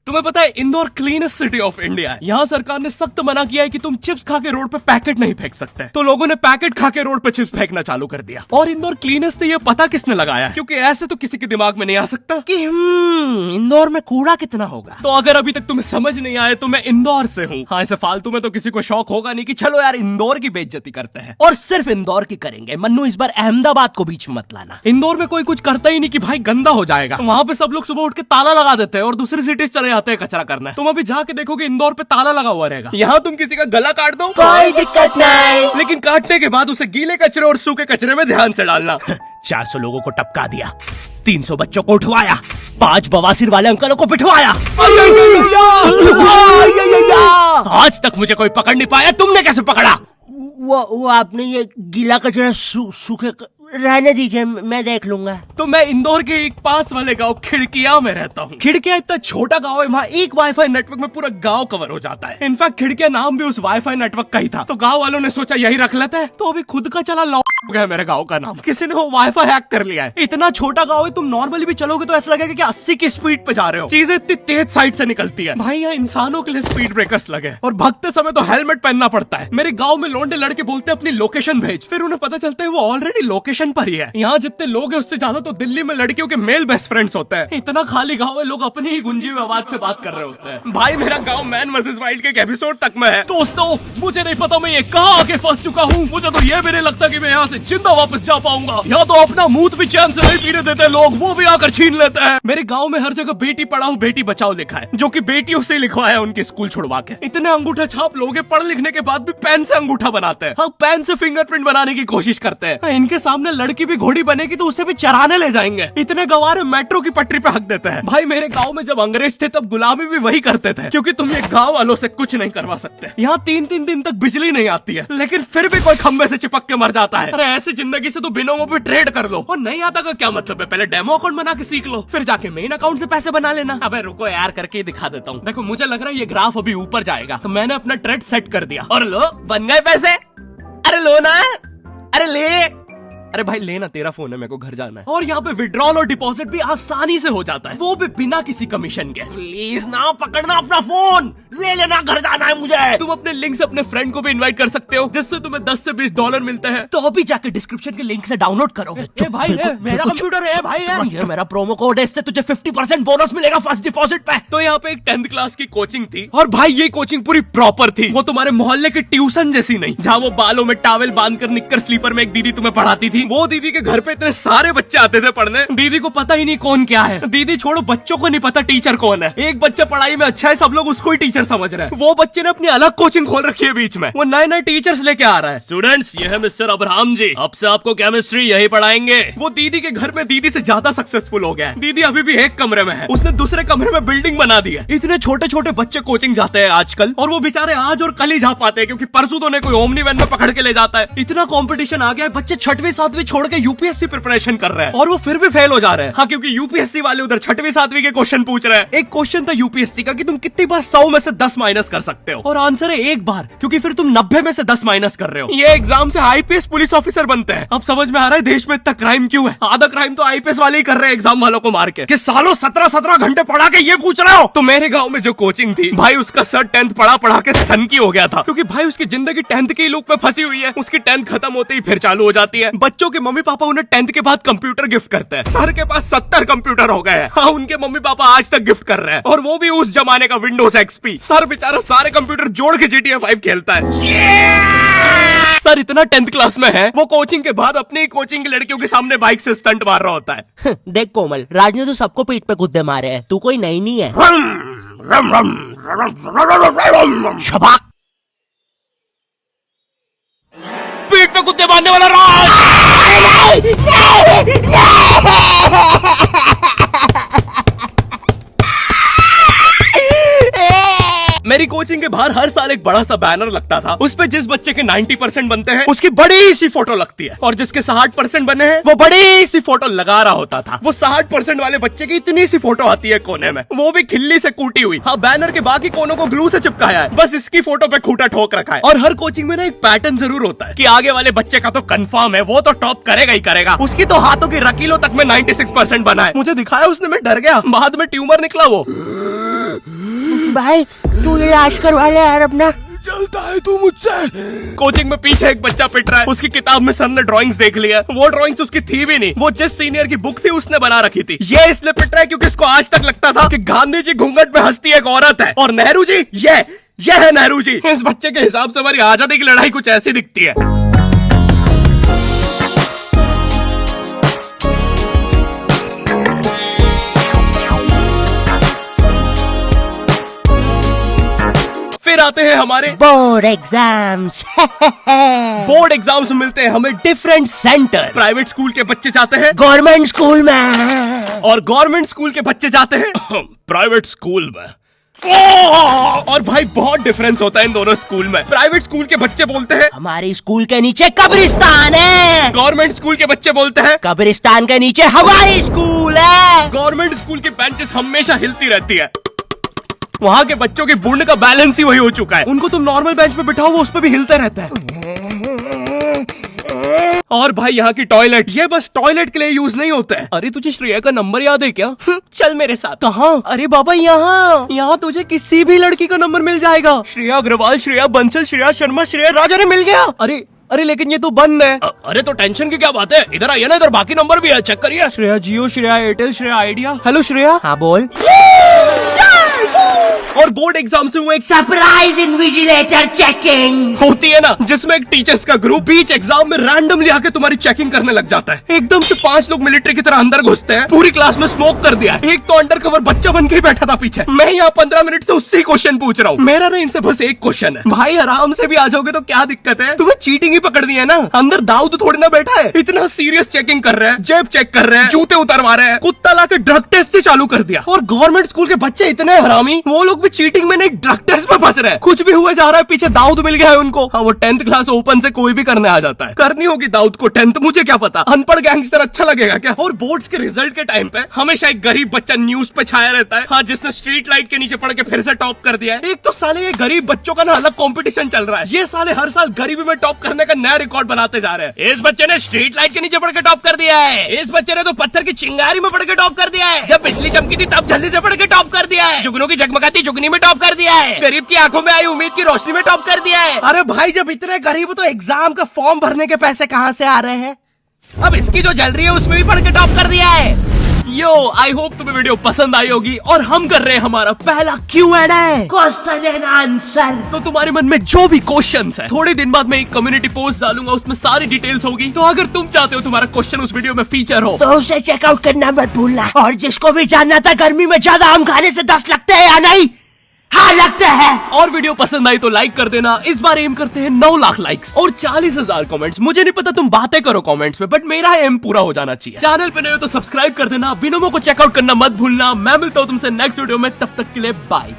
तुम्हें पता है Indore cleanest city of India है। यहाँ सरकार ने सख्त मना किया है कि तुम चिप्स खा के रोड पे पैकेट नहीं फेंक सकते। तो लोगों ने पैकेट खा के रोड पे चिप्स फेंकना चालू कर दिया। और इंदौर क्लीनेस्ट से ये पता किसने लगाया है? क्योंकि ऐसे तो किसी के दिमाग में नहीं आ सकता कि इंदौर में कूड़ा कितना होगा। तो अगर अभी तक तुम्हें समझ नहीं आया तो मैं इंदौर से हूँ। हाँ, ऐसे फालतू में तो किसी को शौक होगा नहीं कि चलो यार इंदौर की बेइज्जती करते हैं, और सिर्फ इंदौर की करेंगे। मन्नू, इस बार अहमदाबाद को बीच में मत लाना। इंदौर में कोई कुछ करता ही नहीं कि भाई गंदा हो जाएगा। तो वहाँ पे सब लोग सुबह उठ के ताला लगा देते हैं और दूसरी सिटीज चले जाते हैं कचरा करना। तुम अभी जाके देखोगे इंदौर पे ताला लगा हुआ रहेगा। यहाँ तुम किसी का गला काट दो कोई दिक्कत नहीं, लेकिन काटने के बाद उसे गीले कचरे और सूखे कचरे में ध्यान से डालना। 400 लोगों को टपका दिया, 300 बच्चों को उठवाया, 5 बवासीर वाले अंकलों को पिटवाया। आज तक मुझे कोई पकड़ नहीं पाया, तुमने कैसे पकड़ा? वो आपने ये गीला कचरा सूखे रहने दीजिए, मैं देख लूंगा। तो मैं इंदौर के एक पास वाले गांव खिड़किया में रहता हूँ। खिड़किया इतना छोटा गांव है, वहाँ एक वाईफाई नेटवर्क में पूरा गांव कवर हो जाता है। इनफैक्ट खिड़किया नाम भी उस वाईफाई नेटवर्क का ही था, तो गांव वालों ने सोचा यही रख लेते हैं। तो अभी खुद का चला लॉ हो गया मेरे गांव का नाम। किसी ने वो वाईफाई हैक कर लिया है। इतना छोटा गाँव है, तुम नॉर्मली भी चलोगे तो ऐसा लगेगा कि 80 की स्पीड पे जा रहे हो। चीजें इतनी तेज साइड से निकलती है। भाई यहाँ इंसानों के लिए स्पीड ब्रेकर्स लगे, और भगते समय तो हेलमेट पहनना पड़ता है। मेरे गाँव में लौंडे लड़के बोलते अपनी लोकेशन भेज, फिर उन्हें पता चलता है वो ऑलरेडी लोकेशन पर ही है। यहाँ जितने लोग हैं उससे ज्यादा तो दिल्ली में लड़कियों के मेल बेस्ट फ्रेंड्स होते हैं। इतना खाली गांव है, लोग अपनी ही गुंजी हुई आवाज से बात कर रहे होते हैं। भाई मेरा गांव मैन वर्सेस वाइल्ड के एक एपिसोड तक में है। दोस्तों, मुझे नहीं पता मैं ये कहाँ आके फंस चुका हूँ। मुझे तो ये भी नहीं लगता कि मैं यहाँ से जिंदा वापस जा पाऊंगा। यहाँ तो अपना मूत भी चैन से नहीं पीने देते लोग, वो भी आकर छीन लेते हैं। मेरे गाँव में हर जगह बेटी पढ़ाओ बेटी बचाओ लिखा है, जो की बेटियों से लिखवाया उनके स्कूल छुड़वा के। इतने अंगूठा छाप लोग पढ़ लिखने के बाद भी पेन से अंगूठा बनाते हैं। हाँ, पेन से फिंगरप्रिंट बनाने की कोशिश करते हैं। इनके सामने लड़की भी घोड़ी बनेगी तो उसे भी चराने ले जाएंगे। इतने गवार मेट्रो की पटरी पे हक देते हैं। भाई मेरे गांव में जब अंग्रेज थे तब गुलामी भी वही करते थे, क्योंकि तुम ये गांव वालों से कुछ नहीं करवा सकते। यहाँ 3-3 दिन तक बिजली नहीं आती है, लेकिन फिर भी कोई खंबे से चिपक के मर जाता है। अरे ऐसी जिंदगी से तो बिनोमो पे ट्रेड कर लो। और नहीं आता का क्या मतलब है? पहले डेमो अकाउंट बना के सीख लो, फिर जाके मेन अकाउंट से पैसे बना लेना। अबे रुको यार, करके दिखा देता हूँ। देखो, मुझे लग रहा है ये ग्राफ अभी ऊपर जाएगा, तो मैंने अपना ट्रेड सेट कर दिया और लो बन गए पैसे। अरे लो ना, अरे ले। अरे भाई लेना, तेरा फोन है, मेरे को घर जाना है। और यहाँ पे विड्रॉल और डिपॉजिट भी आसानी से हो जाता है, वो भी बिना किसी कमीशन के। प्लीज ना पकड़ना अपना फोन, ले लेना, घर जाना है मुझे। तुम अपने लिंक से अपने फ्रेंड को भी इनवाइट कर सकते हो, जिससे तुम्हें 10 से 20 डॉलर मिलते हैं। तो अभी जाके डिस्क्रिप्शन के लिंक से डाउनलोड करो। भाई मेरा कंप्यूटर है भाई, ये मेरा प्रोमो कोड है, इससे तुझे 50% बोनस मिलेगा फर्स्ट डिपॉजिट पे। तो यहाँ पे एक 10th क्लास की कोचिंग थी, और भाई ये कोचिंग पूरी प्रॉपर थी। वो तुम्हारे मोहल्ले की ट्यूशन जैसी नहीं, जहाँ वो बालों में टावल बांधकर निक्कर स्लीपर में एक दीदी तुम्हें पढ़ाती थी। वो दीदी के घर पे इतने सारे बच्चे आते थे पढ़ने, दीदी को पता ही नहीं कौन क्या है। दीदी छोड़ो, बच्चों को नहीं पता टीचर कौन है। एक बच्चा पढ़ाई में अच्छा है, सब लोग उसको ही टीचर समझ रहे हैं। वो बच्चे ने अपनी अलग कोचिंग खोल रखी है बीच में, वो नए नए टीचर्स लेके आ रहा है। स्टूडेंट्स, ये है मिस्टर अब्राहम जी, अब से आपको केमिस्ट्री यही पढ़ाएंगे। वो दीदी के घर में दीदी से ज्यादा सक्सेसफुल हो गया है। दीदी अभी भी एक कमरे में है, उसने दूसरे कमरे में बिल्डिंग बना दी है। इतने छोटे छोटे बच्चे कोचिंग जाते हैं आजकल, और वो बेचारे आज और कल ही जा पाते हैं, क्योंकि परसों तो उन्हें कोई ओमनी वैन में पकड़ के ले जाता है। इतना कंपटीशन आ गया है, बच्चे 6वीं 7वीं छोड़ के यूपीएससी प्रिपरेशन कर रहे हैं, और वो फिर भी फेल हो जा रहे हैं। हाँ, क्योंकि यूपीएससी वाले उधर 6वीं 7वीं के क्वेश्चन पूछ रहे हैं। एक क्वेश्चन था यूपीएससी का कि तुम कितनी बार 100 में से 10 माइनस कर सकते हो, और आंसर है 1 बार, क्योंकि फिर तुम 90 में से 10 माइनस कर रहे हो। ये एग्जाम से आईपीएस पुलिस ऑफिसर बनते हैं। अब समझ में आ रहा है देश में इतना क्राइम क्यों है। आधा क्राइम तो आईपीएस वाले ही कर रहे हैं एग्जाम वालों को मार के, कि सालों 17-17 घंटे पढ़ा के ये पूछ रहे हो। तो मेरे गाँव में जो कोचिंग थी, भाई उसका सर 10th पढ़ा के सन की हो गया था, क्योंकि भाई उसकी जिंदगी 10th के लूप में फंसी हुई है। उसकी 10th खत्म होते ही फिर चालू हो जाती है। बच्चों के मम्मी पापा उन्हें 10th के बाद कंप्यूटर गिफ्ट करते हैं। सर के पास 70 कंप्यूटर हो गए हैं। हाँ, उनके मम्मी पापा आज तक गिफ्ट कर रहे हैं, और वो भी उस जमाने का विंडोज XP। सर बेचारा सारे कंप्यूटर जोड़ के GTA 5 खेलता है। सर इतना 10th क्लास में है, वो कोचिंग के बाद अपनी ही कोचिंग की लड़कियों के सामने बाइक से स्टंट मार रहा होता है। देख कोमल, राज ने तो सबको पीठ पे गुद्दे मारे हैं, तू कोई नई नहीं है। शबाक, पीठ पे कुत्ते मारने वाला राज। मेरी कोचिंग के बाहर हर साल एक बड़ा सा बैनर लगता था, उस पे जिस बच्चे के 90% बनते हैं उसकी बड़ी सी फोटो लगती है, और जिसके 60% बने हैं वो बड़ी सी फोटो लगा रहा होता था। वो 60% वाले बच्चे की इतनी सी फोटो आती है कोने में, वो भी खिल्ली से कूटी हुई। हाँ, बैनर के बाकी कोनों को ग्लू से चिपकाया है, बस इसकी फोटो पे खूंटा ठोक रखा है। और हर कोचिंग में ना एक पैटर्न जरूर होता है कि आगे वाले बच्चे का तो कंफर्म है, वो तो टॉप करेगा ही करेगा। उसकी तो हाथों की रकीलों तक में 96% बना है। मुझे दिखाया उसने, मैं डर गया, बाद में ट्यूमर निकला वो। भाई तू इलाज करवा ले यार अपना। चलता है तू मुझसे। कोचिंग में पीछे एक बच्चा पिट रहा है, उसकी किताब में सर ने ड्राइंग्स देख लिया। वो ड्राइंग्स उसकी थी भी नहीं, वो जिस सीनियर की बुक थी उसने बना रखी थी। ये इसलिए पिट रहा है क्योंकि इसको आज तक लगता था कि गांधी जी घूंघट में हंसती एक औरत है और नेहरू जी ये है नेहरू जी। इस बच्चे के हिसाब से हमारी आजादी की लड़ाई कुछ ऐसी दिखती है। फिर आते हैं हमारे बोर्ड एग्जाम्स। बोर्ड एग्जाम्स में मिलते हैं हमें डिफरेंट सेंटर। प्राइवेट स्कूल के बच्चे जाते हैं गवर्नमेंट स्कूल में और गवर्नमेंट स्कूल के बच्चे जाते हैं प्राइवेट स्कूल में। और भाई बहुत डिफरेंस होता है इन दोनों स्कूल में। प्राइवेट स्कूल के बच्चे बोलते हैं हमारे स्कूल के नीचे कब्रिस्तान है। गवर्नमेंट स्कूल के बच्चे बोलते हैं कब्रिस्तान के नीचे हमारी स्कूल है। गवर्नमेंट स्कूल की बेंचेस हमेशा हिलती रहती है। वहाँ के बच्चों की बूंद का बैलेंस ही वही हो चुका है। उनको तुम नॉर्मल बेंच पे बिठाओ वो उस पे भी हिलता रहता है। और भाई यहाँ की टॉयलेट ये बस टॉयलेट के लिए यूज नहीं होता है। अरे तुझे श्रेया का नंबर याद है क्या? चल मेरे साथ। कहाँ? अरे बाबा यहाँ तुझे किसी भी लड़की का नंबर मिल जाएगा। श्रेया अग्रवाल, श्रेया बंसल, श्रेया शर्मा, श्रेया राजा ने मिल गया। अरे लेकिन ये तो बंद है। अरे तो टेंशन की क्या बात है, इधर आइए ना, इधर बाकी नंबर भी है, चेक करिए। Shreya Jio, Shreya Airtel, Shreya Idea. Hello Shreya. हाँ बोल। और बोर्ड एग्जाम से वो एक सरप्राइज इन्विजिलेटर चेकिंग होती है ना, जिसमें एक टीचर्स का ग्रुप बीच एग्जाम में रैंडमली आके तुम्हारी चेकिंग करने लग जाता है। एकदम से 5 लोग मिलिट्री की तरह अंदर घुसते हैं, पूरी क्लास में स्मोक कर दिया। एक तो अंडर कवर बच्चा बन के ही बैठा था पीछे। मैं यहाँ 15 मिनट से उससे क्वेश्चन पूछ रहा हूँ। मेरा ना इनसे बस एक क्वेश्चन है, भाई आराम से भी आ जाओगे तो क्या दिक्कत है? तुम्हें चीटिंग ही पकड़नी है ना, अंदर दाऊद थोड़ी ना बैठा है। इतना सीरियस चेकिंग कर रहे हैं, जेब चेक कर रहे हैं, जूते उतरवा रहे हैं, कुत्ता लाके ड्रग टेस्ट से चालू कर दिया। और गवर्नमेंट स्कूल के बच्चे इतने हरामी, वो लोग भी चीटिंग में नहीं ड्रग टेस्ट में फंस रहे हैं। कुछ भी हुआ जा रहा है, पीछे दाऊद मिल गया है उनको। हाँ वो 10th क्लास ओपन से कोई भी करने आ जाता है। करनी होगी दाऊद को 10th, मुझे क्या पता, अनपढ़ गैंगस्टर अच्छा लगेगा क्या? और बोर्ड्स के रिजल्ट के टाइम पे हमेशा एक गरीब बच्चा न्यूज पे छाया रहता है, हाँ जिसने स्ट्रीट लाइट के नीचे पड़ के फिर से टॉप कर दिया है। एक तो साले ये गरीब बच्चों का ना अलग कंपटीशन चल रहा है। ये साले हर साल गरीबी में टॉप करने का नया रिकॉर्ड बनाते जा रहे हैं। इस बच्चे ने स्ट्रीट लाइट के नीचे पड़ के टॉप कर दिया है, इस बच्चे ने तो पत्थर की चिंगारी में पड़ के टॉप कर दिया है, जब बिजली चमकी थी तब जल्दी से पड़ के टॉप कर दिया है, जुगनू की जगमगाती जुगनी में टॉप कर दिया है, गरीब की आंखों में आई उम्मीद की रोशनी में टॉप कर दिया है। अरे भाई जब इतने गरीब हो तो एग्जाम का फॉर्म भरने के पैसे कहाँ से आ रहे हैं? अब इसकी जो जल रही है उसमें भी पढ़ के टॉप कर दिया है। यो आई होप तुम्हें वीडियो पसंद आई होगी और हम कर रहे हैं हमारा पहला Q&A, क्वेश्चन एंड आंसर। तो तुम्हारे मन में जो भी क्वेश्चंस है, थोड़े दिन बाद मैं एक कम्युनिटी पोस्ट डालूंगा, उसमें सारी डिटेल्स होगी। तो अगर तुम चाहते हो तुम्हारा क्वेश्चन उस वीडियो में फीचर हो तो उसे चेकआउट करना मत भूलना। और जिसको भी जानना था गर्मी में ज्यादा आम खाने से दस्त लगते हैं या नहीं, हाँ लगता है। और वीडियो पसंद आई तो लाइक कर देना। इस बार एम करते हैं 9 लाख लाइक्स और 40,000 कमेंट्स। मुझे नहीं पता तुम बातें करो कमेंट्स में, बट मेरा एम पूरा हो जाना चाहिए। चैनल पे नए हो तो सब्सक्राइब कर देना, बिनोमो को चेकआउट करना मत भूलना। मैं मिलता हूँ तुमसे नेक्स्ट वीडियो में, तब तक के लिए बाय।